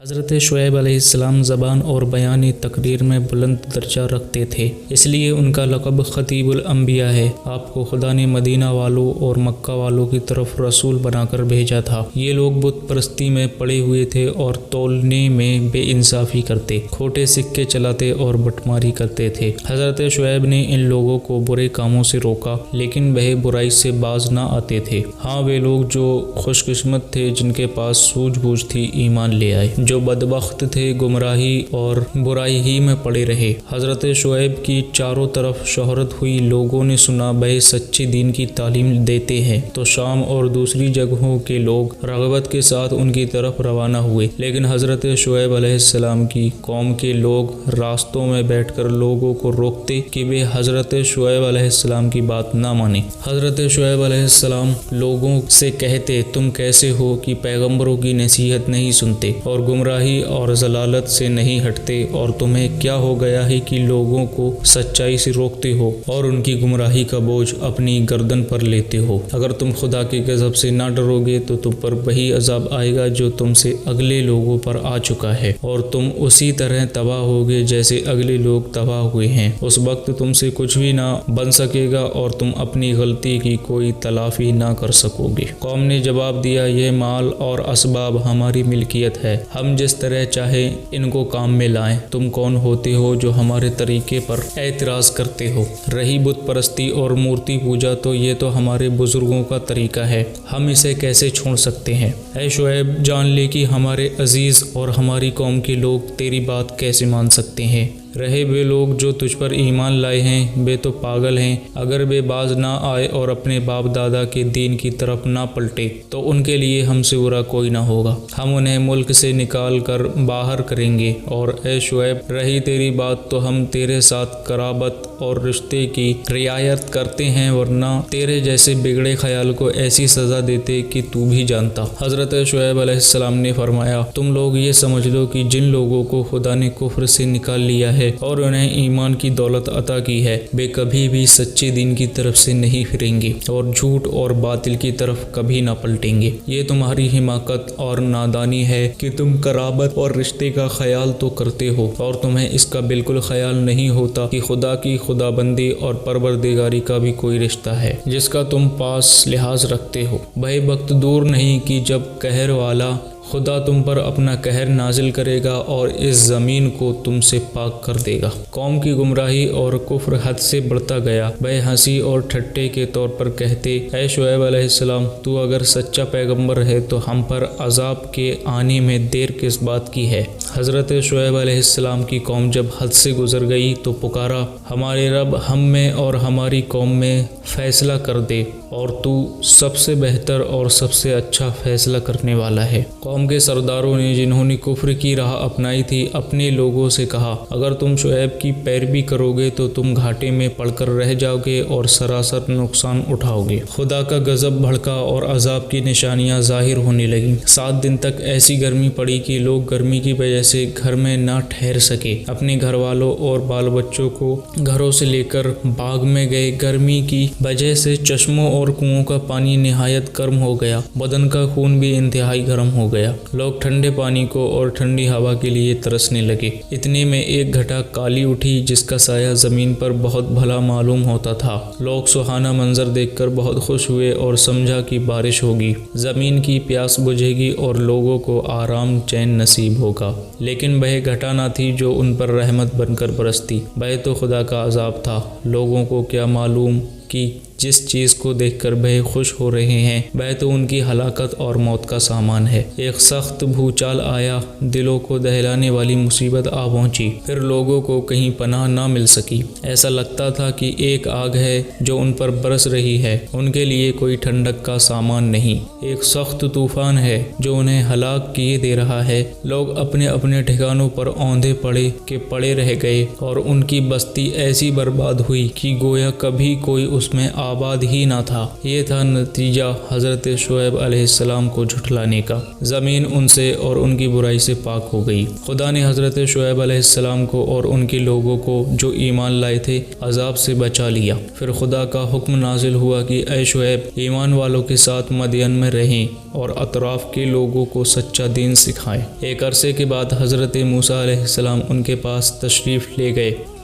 حضرت شعیب علیہ السلام زبان اور بیانی تقریر میں بلند درجہ رکھتے تھے، اس لیے ان کا لقب خطیب الانبیاء ہے۔ آپ کو خدا نے مدینہ والوں اور مکہ والوں کی طرف رسول بنا کر بھیجا تھا۔ یہ لوگ بت پرستی میں پڑے ہوئے تھے اور تولنے میں بے انصافی کرتے، کھوٹے سکے چلاتے اور بٹماری کرتے تھے۔ حضرت شعیب نے ان لوگوں کو برے کاموں سے روکا، لیکن وہ برائی سے باز نہ آتے تھے۔ ہاں، وہ لوگ جو خوش قسمت تھے، جن کے پاس سوجھ بوجھ تھی، ایمان لے آئے۔ جو بدبخت تھے، گمراہی اور برائی ہی میں پڑے رہے۔ حضرت شعیب کی چاروں طرف شہرت ہوئی، لوگوں نے سنا وہ سچے دین کی تعلیم دیتے ہیں، تو شام اور دوسری جگہوں کے لوگ رغبت کے ساتھ ان کی طرف روانہ ہوئے۔ لیکن حضرت شعیب علیہ السلام کی قوم کے لوگ راستوں میں بیٹھ کر لوگوں کو روکتے کہ وہ حضرت شعیب علیہ السلام کی بات نہ مانیں۔ حضرت شعیب علیہ السلام لوگوں سے کہتے، تم کیسے ہو کہ پیغمبروں کی نصیحت نہیں سنتے اور گمراہی اور ضلالت سے نہیں ہٹتے، اور تمہیں کیا ہو گیا ہے کہ لوگوں کو سچائی سے روکتے ہو اور ان کی گمراہی کا بوجھ اپنی گردن پر لیتے ہو؟ اگر تم خدا کے غضب سے نہ ڈرو گے تو تم پر وہی عذاب آئے گا جو تم سے اگلے لوگوں پر آ چکا ہے، اور تم اسی طرح تباہ ہوگے جیسے اگلے لوگ تباہ ہوئے ہیں۔ اس وقت تم سے کچھ بھی نہ بن سکے گا اور تم اپنی غلطی کی کوئی تلافی نہ کر سکو گے۔ قوم نے جواب دیا، یہ مال اور اسباب ہماری ملکیت ہے، ہم جس طرح چاہیں ان کو کام میں لائیں۔ تم کون ہوتے ہو جو ہمارے طریقے پر اعتراض کرتے ہو؟ رہی بت پرستی اور مورتی پوجا تو یہ تو ہمارے بزرگوں کا طریقہ ہے، ہم اسے کیسے چھوڑ سکتے ہیں؟ اے شعیب، جان لے کہ ہمارے عزیز اور ہماری قوم کے لوگ تیری بات کیسے مان سکتے ہیں؟ رہے وہ لوگ جو تجھ پر ایمان لائے ہیں، وہ تو پاگل ہیں۔ اگر وہ باز نہ آئے اور اپنے باپ دادا کے دین کی طرف نہ پلٹے تو ان کے لیے ہم سے برا کوئی نہ ہوگا، ہم انہیں ملک سے نکال کر باہر کریں گے۔ اور اے شعیب، رہی تیری بات تو ہم تیرے ساتھ قرابت اور رشتے کی رعایت کرتے ہیں، ورنہ تیرے جیسے بگڑے خیال کو ایسی سزا دیتے کہ تو بھی جانتا۔ حضرت شعیب علیہ السلام نے فرمایا، تم لوگ یہ سمجھ لو کہ جن لوگوں کو خدا نے کفر سے نکال لیا ہے اور انہیں ایمان کی دولت عطا کی ہے، وہ کبھی بھی سچے دین کی طرف سے نہیں پھریں گے اور جھوٹ اور باطل کی طرف کبھی نہ پلٹیں گے۔ یہ تمہاری حماقت اور نادانی ہے کہ تم قرابت اور رشتے کا خیال تو کرتے ہو اور تمہیں اس کا بالکل خیال نہیں ہوتا کہ خدا کی خدا بندی اور پروردگاری کا بھی کوئی رشتہ ہے جس کا تم پاس لحاظ رکھتے ہو۔ وہ وقت دور نہیں کہ جب قہر والا خدا تم پر اپنا قہر نازل کرے گا اور اس زمین کو تم سے پاک کر دے گا۔ قوم کی گمراہی اور کفر حد سے بڑھتا گیا۔ وہ ہنسی اور ٹھٹے کے طور پر کہتے، اے شعیب علیہ السلام، تو اگر سچا پیغمبر ہے تو ہم پر عذاب کے آنے میں دیر کس بات کی ہے؟ حضرت شعیب علیہ السلام کی قوم جب حد سے گزر گئی تو پکارا، ہمارے رب، ہم میں اور ہماری قوم میں فیصلہ کر دے، اور تو سب سے بہتر اور سب سے اچھا فیصلہ کرنے والا ہے۔ قوم کے سرداروں نے، جنہوں نے کفر کی راہ اپنائی تھی، اپنے لوگوں سے کہا، اگر تم شعیب کی پیروی کرو گے تو تم گھاٹے میں پڑ کر رہ جاؤ گے اور سراسر نقصان اٹھاؤ گے۔ خدا کا غضب بھڑکا اور عذاب کی نشانیاں ظاہر ہونے لگیں۔ 7 دن تک ایسی گرمی پڑی کہ لوگ گرمی کی وجہ سے گھر میں نہ ٹھہر سکے۔ اپنے گھر والوں اور بال بچوں کو گھروں سے لے کر باغ میں گئے۔ گرمی کی وجہ سے چشموں اور کنووں کا پانی نہایت گرم ہو گیا، بدن کا خون بھی انتہائی گرم ہو گیا۔ لوگ ٹھنڈے پانی کو اور ٹھنڈی ہوا کے لیے ترسنے لگے۔ اتنے میں ایک گھٹا کالی اٹھی جس کا سایہ زمین پر بہت بھلا معلوم ہوتا تھا۔ لوگ سہانا منظر دیکھ کر بہت خوش ہوئے اور سمجھا کہ بارش ہوگی، زمین کی پیاس بجھے گی اور لوگوں کو آرام چین نصیب ہوگا۔ لیکن وہ گھٹا نہ تھی جو ان پر رحمت بن کر برستی، وہ تو خدا کا عذاب تھا۔ لوگوں کو کیا معلوم کہ جس چیز کو دیکھ کر وہ خوش ہو رہے ہیں وہ تو ان کی ہلاکت اور موت کا سامان ہے۔ ایک سخت بھوچال آیا، دلوں کو دہلانے والی مصیبت آ پہنچی، پھر لوگوں کو کہیں پناہ نہ مل سکی۔ ایسا لگتا تھا کہ ایک آگ ہے جو ان پر برس رہی ہے، ان کے لیے کوئی ٹھنڈک کا سامان نہیں۔ ایک سخت طوفان ہے جو انہیں ہلاک کیے دے رہا ہے۔ لوگ اپنے اپنے ٹھکانوں پر اوندھے پڑے کہ پڑے رہ گئے اور ان کی بستی ایسی برباد ہوئی کہ گویا کبھی کوئی اس میں آباد ہی نہ تھا۔ یہ تھا نتیجہ حضرت شعیب علیہ السلام کو جھٹلانے کا۔ زمین ان سے اور ان کی برائی سے پاک ہو گئی۔ خدا نے حضرت شعیب علیہ السلام کو اور ان کے لوگوں کو جو ایمان لائے تھے عذاب سے بچا لیا۔ پھر خدا کا حکم نازل ہوا کہ اے شعیب، ایمان والوں کے ساتھ مدین میں رہیں اور اطراف کے لوگوں کو سچا دین سکھائیں۔ ایک عرصے کے بعد حضرت موسیٰ علیہ السلام ان کے پاس تشریف لے گئے۔